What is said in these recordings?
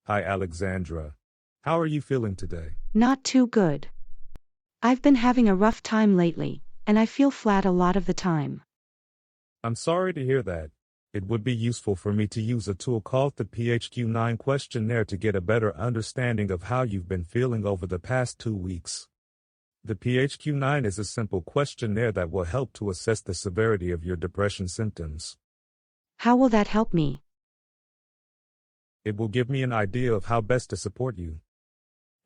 Hi, Alexandra. How are you feeling today? Not too good. I've been having a rough time lately, and I feel flat a lot of the time. I'm sorry to hear that. It would be useful for me to use a tool called the PHQ-9 Questionnaire to get a better understanding of how you've been feeling over the past 2 weeks. The PHQ-9 is a simple questionnaire that will help to assess the severity of your depression symptoms. How will that help me? It will give me an idea of how best to support you.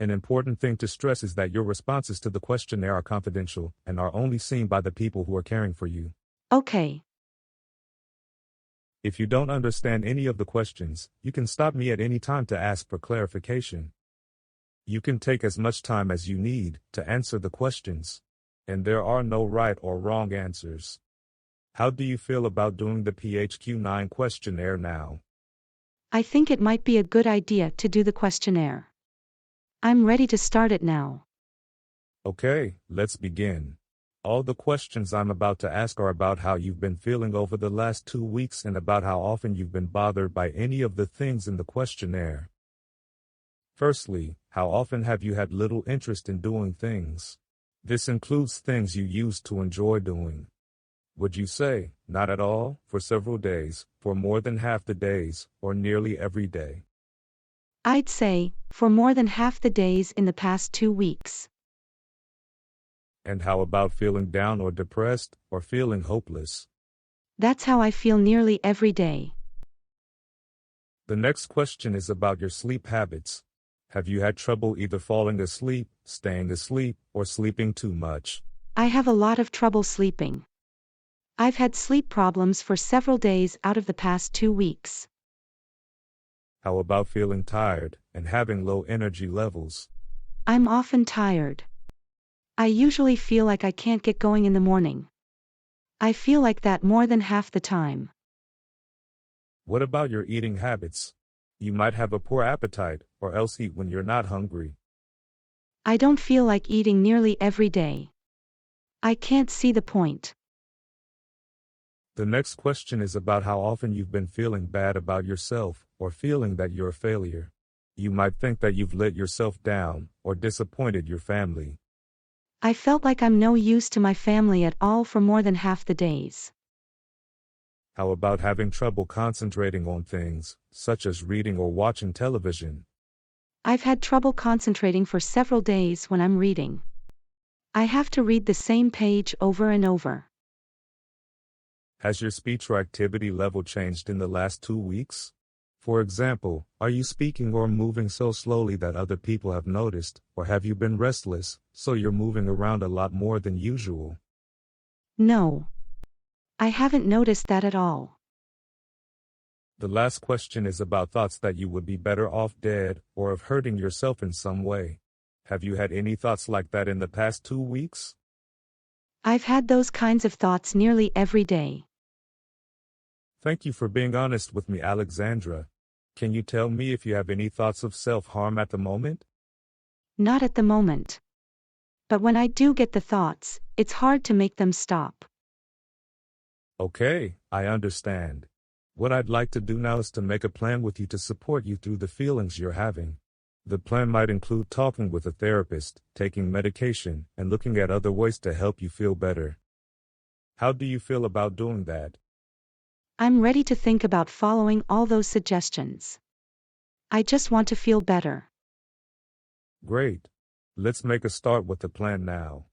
An important thing to stress is that your responses to the questionnaire are confidential and are only seen by the people who are caring for you. Okay. If you don't understand any of the questions, you can stop me at any time to ask for clarification. You can take as much time as you need to answer the questions, and there are no right or wrong answers. How do you feel about doing the PHQ-9 questionnaire now? I think it might be a good idea to do the questionnaire. I'm ready to start it now. Okay, let's begin. All the questions I'm about to ask are about how you've been feeling over the last 2 weeks and about how often you've been bothered by any of the things in the questionnaire. Firstly, how often have you had little interest in doing things? This includes things you used to enjoy doing. Would you say, not at all, for several days, for more than half the days, or nearly every day? I'd say, for more than half the days in the past 2 weeks. And how about feeling down or depressed, or feeling hopeless? That's how I feel nearly every day. The next question is about your sleep habits. Have you had trouble either falling asleep, staying asleep, or sleeping too much? I have a lot of trouble sleeping. I've had sleep problems for several days out of the past 2 weeks. How about feeling tired and having low energy levels? I'm often tired. I usually feel like I can't get going in the morning. I feel like that more than half the time. What about your eating habits? You might have a poor appetite, or else eat when you're not hungry. I don't feel like eating nearly every day. I can't see the point. The next question is about how often you've been feeling bad about yourself, or feeling that you're a failure. You might think that you've let yourself down, or disappointed your family. I felt like I'm no use to my family at all for more than half the days. How about having trouble concentrating on things, such as reading or watching television? I've had trouble concentrating for several days when I'm reading. I have to read the same page over and over. Has your speech or activity level changed in the last 2 weeks? For example, are you speaking or moving so slowly that other people have noticed, or have you been restless, so you're moving around a lot more than usual? No. I haven't noticed that at all. The last question is about thoughts that you would be better off dead, or of hurting yourself in some way. Have you had any thoughts like that in the past 2 weeks? I've had those kinds of thoughts nearly every day. Thank you for being honest with me, Alexandra. Can you tell me if you have any thoughts of self-harm at the moment? Not at the moment. But when I do get the thoughts, it's hard to make them stop. Okay, I understand. What I'd like to do now is to make a plan with you to support you through the feelings you're having. The plan might include talking with a therapist, taking medication, and looking at other ways to help you feel better. How do you feel about doing that? I'm ready to think about following all those suggestions. I just want to feel better. Great. Let's make a start with the plan now.